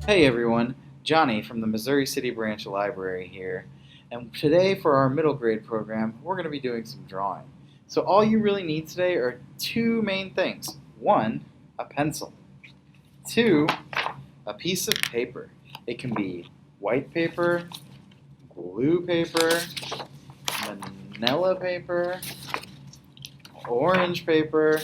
Hey everyone, Johnny from the Missouri City Branch Library here. And today for our middle grade program, we're going to be doing some drawing. So all you really need today are two main things. One, a pencil. Two, a piece of paper. It can be white paper, glue paper, manila paper, orange paper,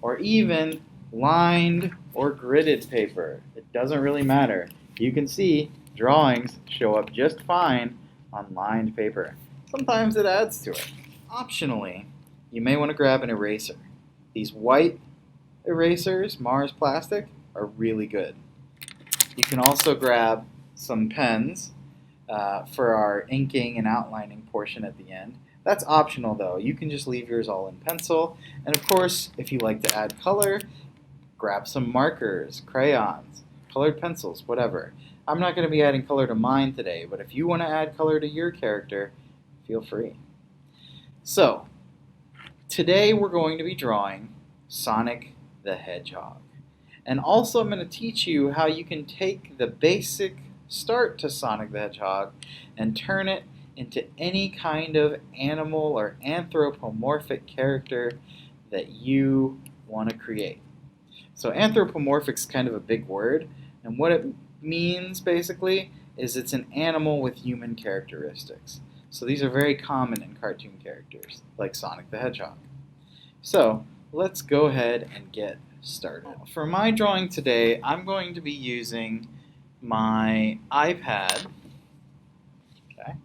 or even lined or gridded paper. It doesn't really matter. You can see drawings show up just fine on lined paper. Sometimes it adds to it. Optionally, you may want to grab an eraser. These white erasers, Mars Plastic, are really good. You can also grab some pens for our inking and outlining portion at the end. That's optional though. You can just leave yours all in pencil. And of course, if you like to add color, grab some markers, crayons, colored pencils, whatever. I'm not going to be adding color to mine today, but if you want to add color to your character, feel free. So, today we're going to be drawing Sonic the Hedgehog. And also I'm going to teach you how you can take the basic start to Sonic the Hedgehog and turn it into any kind of animal or anthropomorphic character that you want to create. So anthropomorphic is kind of a big word, and what it means basically is it's an animal with human characteristics. So these are very common in cartoon characters, like Sonic the Hedgehog. So let's go ahead and get started. For my drawing today, I'm going to be using my iPad, okay,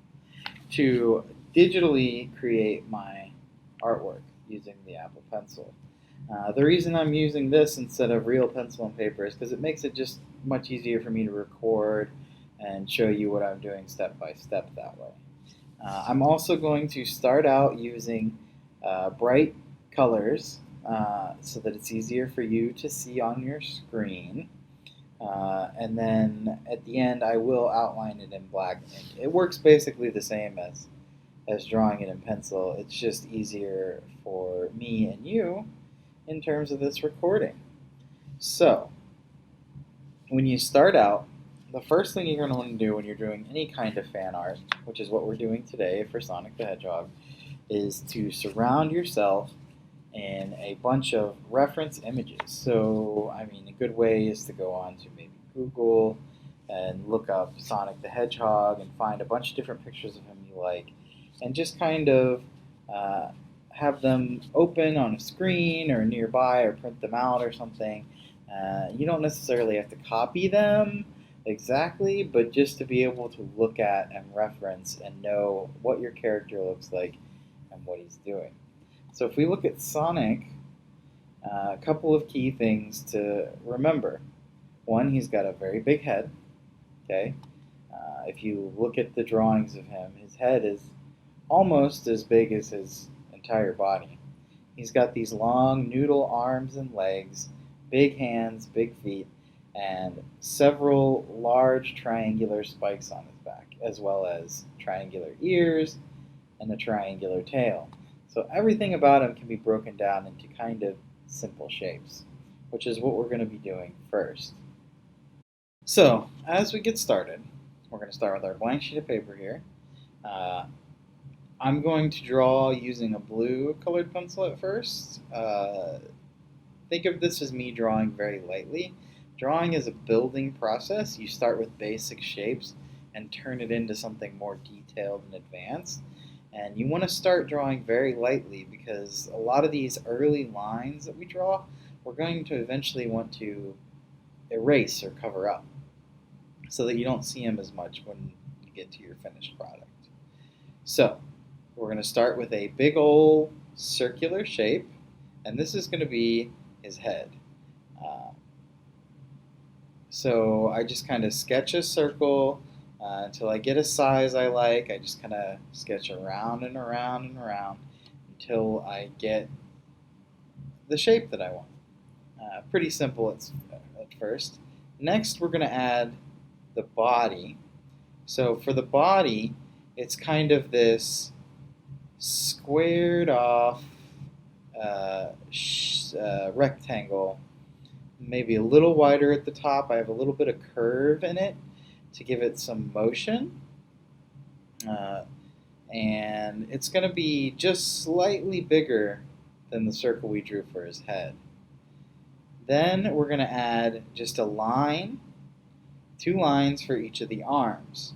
to digitally create my artwork using the Apple Pencil. The reason I'm using this instead of real pencil and paper is because it makes it just much easier for me to record and show you what I'm doing step by step that way. I'm also going to start out using bright colors so that it's easier for you to see on your screen. And then at the end I will outline it in black ink. It works basically the same as drawing it in pencil. It's just easier for me and you in terms of this recording. So, when you start out, the first thing you're going to want to do when you're doing any kind of fan art, which is what we're doing today for Sonic the Hedgehog, is to surround yourself in a bunch of reference images. So, I mean, a good way is to go on to maybe Google and look up Sonic the Hedgehog and find a bunch of different pictures of him you like, and just kind of have them open on a screen or nearby or print them out or something. You don't necessarily have to copy them exactly, but just to be able to look at and reference and know what your character looks like and what he's doing. So if we look at Sonic, a couple of key things to remember. One, he's got a very big head. Okay, if you look at the drawings of him, his head is almost as big as his entire body. He's got these long noodle arms and legs, big hands, big feet, and several large triangular spikes on his back, as well as triangular ears and a triangular tail. So everything about him can be broken down into kind of simple shapes, which is what we're going to be doing first. So as we get started, we're going to start with our blank sheet of paper here. I'm going to draw using a blue colored pencil at first. Think of this as me drawing very lightly. Drawing is a building process. You start with basic shapes and turn it into something more detailed and advanced. And you want to start drawing very lightly because a lot of these early lines that we draw, we're going to eventually want to erase or cover up so that you don't see them as much when you get to your finished product. So, we're going to start with a big old circular shape, and this is going to be his head. So I just kind of sketch a circle until I get a size I like. I just kind of sketch around and around and around until I get the shape that I want. Pretty simple at first. Next, we're going to add the body. So for the body, it's kind of this squared off rectangle maybe a little wider at the top. I have a little bit of curve in it to give it some motion. And it's going to be just slightly bigger than the circle we drew for his head. Then we're going to add just a line, 2 lines for each of the arms.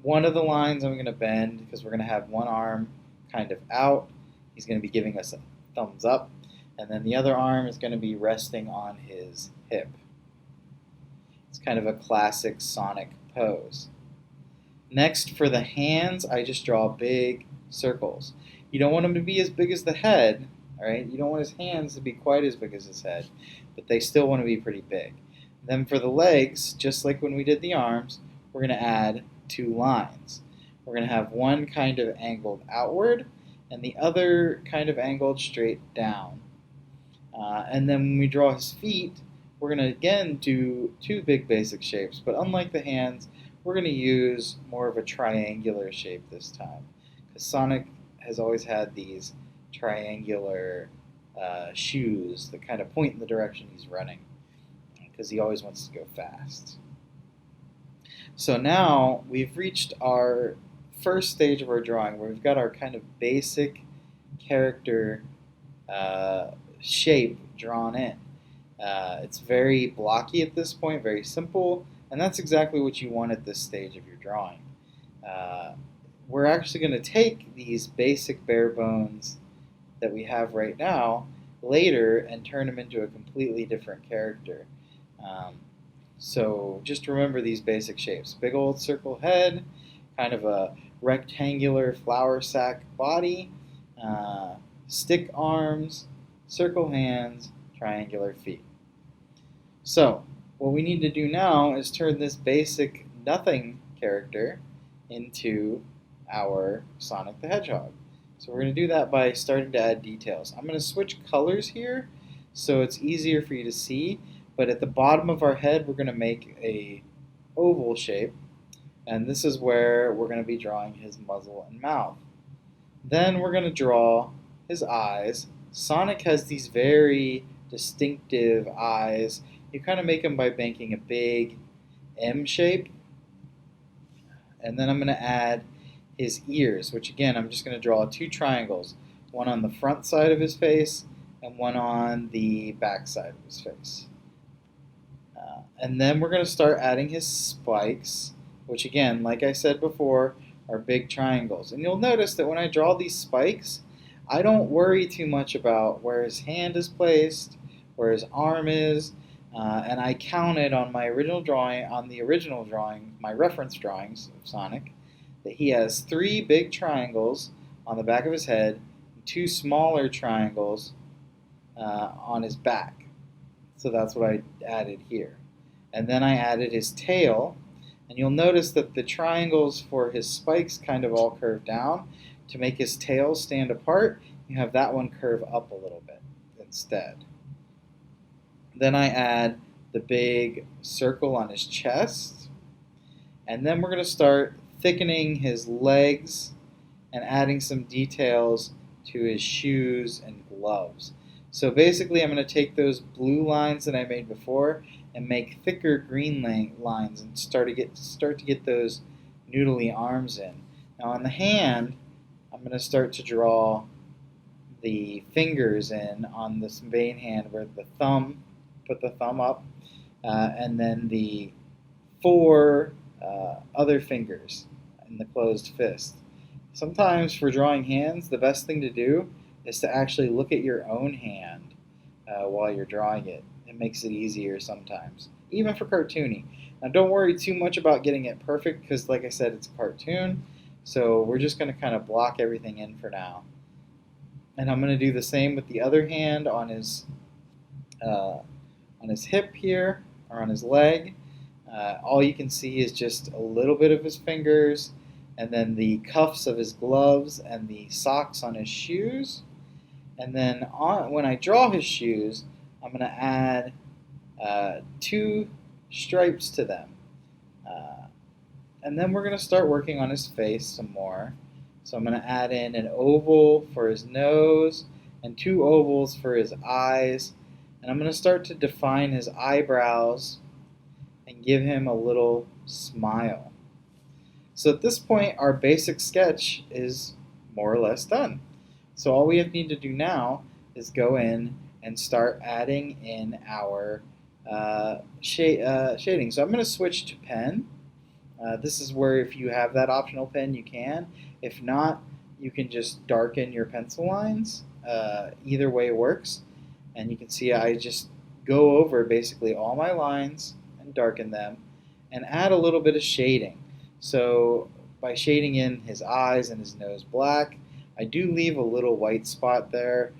One of the lines I'm going to bend because we're going to have one arm kind of out. He's going to be giving us a thumbs up. And then the other arm is going to be resting on his hip. It's kind of a classic Sonic pose. Next, for the hands, I just draw big circles. You don't want them to be as big as the head, all right? You don't want his hands to be quite as big as his head, but they still want to be pretty big. Then for the legs, just like when we did the arms, we're going to add 2 lines. We're going to have one kind of angled outward and the other kind of angled straight down. And then when we draw his feet, we're going to again do 2 big basic shapes, but unlike the hands, we're going to use more of a triangular shape this time, because Sonic has always had these triangular shoes that kind of point in the direction he's running, because he always wants to go fast. So now we've reached our first stage of our drawing, where we've got our kind of basic character shape drawn in. It's very blocky at this point, very simple, and that's exactly what you want at this stage of your drawing. We're actually going to take these basic bare bones that we have right now later and turn them into a completely different character. So just remember these basic shapes. Big old circle head, kind of a rectangular flour sack body, stick arms, circle hands, triangular feet. So what we need to do now is turn this basic nothing character into our Sonic the Hedgehog. So we're going to do that by starting to add details. I'm going to switch colors here so it's easier for you to see, but at the bottom of our head we're going to make a oval shape, and this is where we're going to be drawing his muzzle and mouth. Then we're going to draw his eyes. Sonic has these very distinctive eyes. You kind of make them by making a big M shape. And then I'm going to add his ears, which again, I'm just going to draw 2 triangles, one on the front side of his face and one on the back side of his face. And then we're going to start adding his spikes, which again, like I said before, are big triangles. And you'll notice that when I draw these spikes, I don't worry too much about where his hand is placed, where his arm is, and I counted on my original drawing, my reference drawings of Sonic, that he has 3 big triangles on the back of his head, and 2 smaller triangles on his back. So that's what I added here. And then I added his tail, and you'll notice that the triangles for his spikes kind of all curve down. To make his tail stand apart, you have that one curve up a little bit instead. Then I add the big circle on his chest, and then we're going to start thickening his legs and adding some details to his shoes and gloves. So basically I'm going to take those blue lines that I made before and make thicker green lines and start to get those noodly arms in. Now on the hand, I'm going to start to draw the fingers in on this main hand, where the thumb, put the thumb up, and then the 4 other fingers in the closed fist. Sometimes for drawing hands, the best thing to do is to actually look at your own hand while you're drawing it. It makes it easier sometimes, even for cartooning. Now don't worry too much about getting it perfect, because like I said, it's a cartoon, so we're just going to kind of block everything in for now. And I'm going to do the same with the other hand on his hip here, or on his leg. All you can see is just a little bit of his fingers, and then the cuffs of his gloves and the socks on his shoes. And then when I draw his shoes, I'm going to add 2 stripes to them. And then we're going to start working on his face some more. So I'm going to add in an oval for his nose and 2 ovals for his eyes. And I'm going to start to define his eyebrows and give him a little smile. So at this point, our basic sketch is more or less done. So all we need to do now is go in and start adding in our shading. So I'm going to switch to pen. This is where if you have that optional pen, you can. If not, you can just darken your pencil lines. Either way works. And you can see I just go over basically all my lines and darken them and add a little bit of shading. So by shading in his eyes and his nose black, I do leave a little white spot there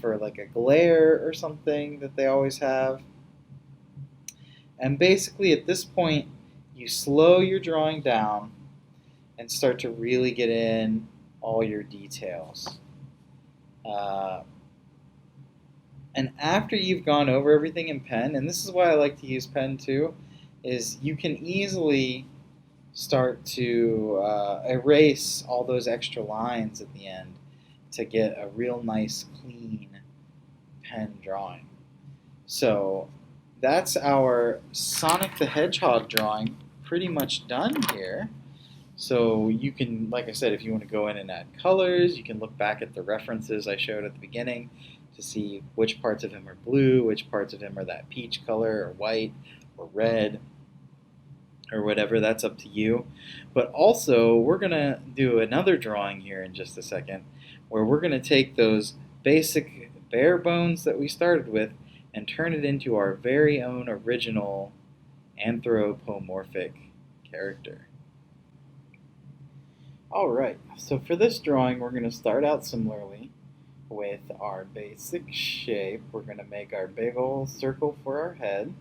for like a glare or something that they always have. And basically at this point, you slow your drawing down and start to really get in all your details. And after you've gone over everything in pen, and this is why I like to use pen too, is you can easily start to erase all those extra lines at the end to get a real nice clean pen drawing. So that's our Sonic the Hedgehog drawing pretty much done here. So you can, like I said, if you want to go in and add colors, you can look back at the references I showed at the beginning to see which parts of him are blue, which parts of him are that peach color or white or red or whatever. That's up to you. But also, we're going to do another drawing here in just a second where we're going to take those basic bare bones that we started with and turn it into our very own original anthropomorphic character. Alright, so for this drawing we're going to start out similarly with our basic shape. We're going to make our big old circle for our head,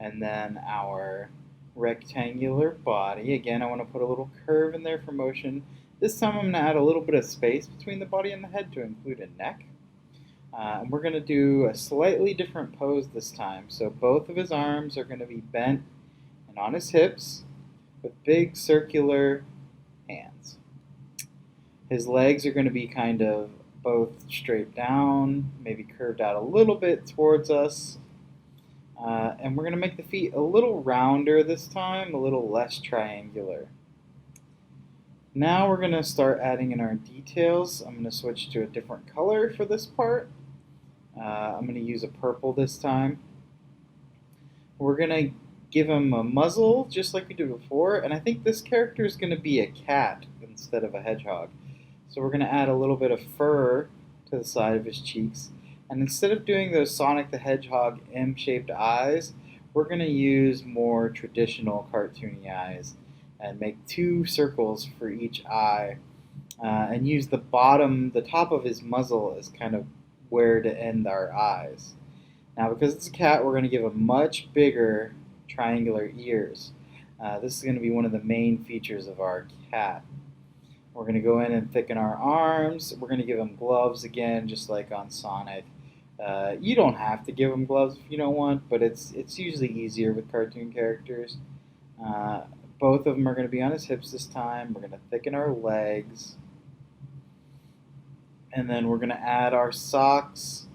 and then our rectangular body. Again, I want to put a little curve in there for motion. This time I'm going to add a little bit of space between the body and the head to include a neck. And we're going to do a slightly different pose this time. So both of his arms are going to be bent and on his hips with big circular hands. His legs are going to be kind of both straight down, maybe curved out a little bit towards us. And we're going to make the feet a little rounder this time, a little less triangular. Now we're going to start adding in our details. I'm going to switch to a different color for this part. I'm going to use a purple this time. We're going to give him a muzzle just like we did before, and I think this character is going to be a cat instead of a hedgehog. So we're going to add a little bit of fur to the side of his cheeks, and instead of doing those Sonic the Hedgehog M-shaped eyes, we're going to use more traditional cartoony eyes and make 2 circles for each eye, and use the top of his muzzle as kind of where to end our eyes. Now because it's a cat, we're going to give him much bigger triangular ears. This is going to be one of the main features of our cat. We're going to go in and thicken our arms. We're going to give him gloves again, just like on Sonic. You don't have to give him gloves if you don't want, but it's usually easier with cartoon characters. Both of them are going to be on his hips this time. We're going to thicken our legs. And then we're going to add our socks.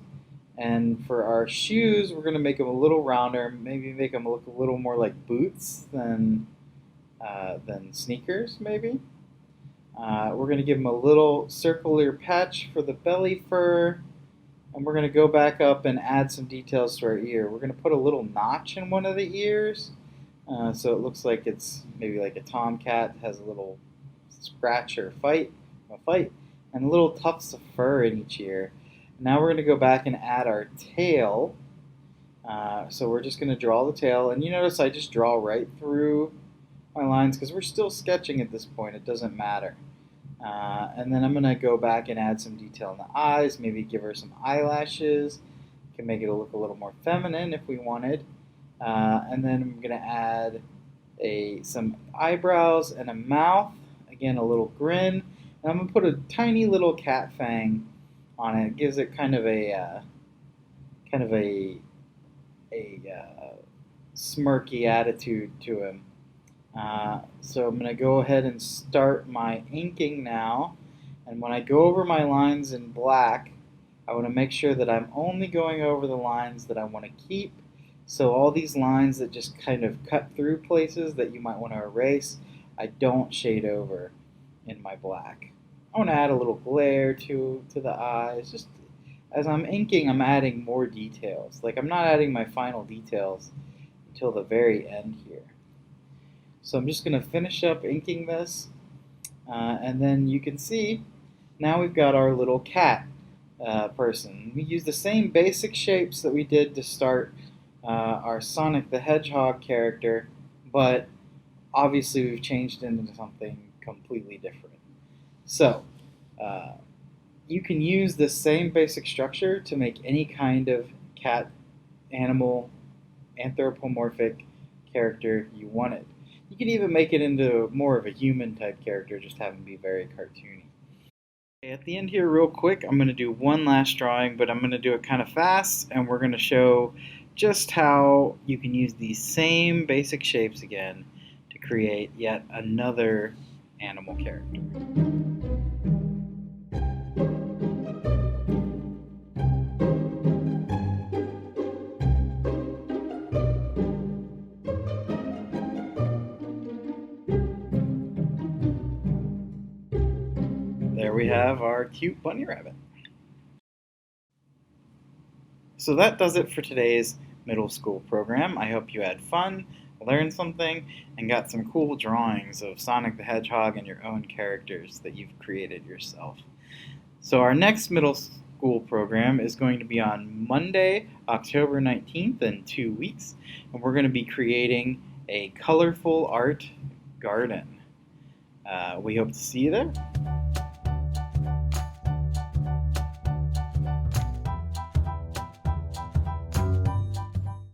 And for our shoes, we're going to make them a little rounder, maybe make them look a little more like boots than sneakers, maybe. We're going to give them a little circular patch for the belly fur. And we're going to go back up and add some details to our ear. We're going to put a little notch in one of the ears, so it looks like it's maybe like a tomcat has a little scratch or fight, and little tufts of fur in each ear. Now we're going to go back and add our tail. So we're just going to draw the tail, and you notice I just draw right through my lines because we're still sketching at this point. It doesn't matter. And then I'm going to go back and add some detail in the eyes, maybe give her some eyelashes. Can make it look a little more feminine if we wanted. And then I'm going to add some eyebrows and a mouth. Again, a little grin. And I'm going to put a tiny little cat fang on it. It gives it kind of a smirky attitude to him. So I'm going to go ahead and start my inking now, and when I go over my lines in black, I want to make sure that I'm only going over the lines that I want to keep. So all these lines that just kind of cut through places that you might want to erase, I don't shade over in my black. I want to add a little glare to the eyes. Just as I'm inking, I'm adding more details. Like I'm not adding my final details until the very end here. So I'm just going to finish up inking this, and then you can see now we've got our little cat person. We use the same basic shapes that we did to start our Sonic the Hedgehog character, but obviously we've changed it into something completely different. So uh, you can use the same basic structure to make any kind of cat, animal, anthropomorphic character you wanted. You can even make it into more of a human type character, just have him be very cartoony. At the end here, real quick, I'm going to do one last drawing, but I'm going to do it kind of fast, and we're going to show just how you can use these same basic shapes again to create yet another animal character. There we have our cute bunny rabbit. So that does it for today's middle school program. I hope you had fun, learned something, and got some cool drawings of Sonic the Hedgehog and your own characters that you've created yourself. So our next middle school program is going to be on Monday, October 19th in 2 weeks, and we're going to be creating a colorful art garden. We hope to see you there.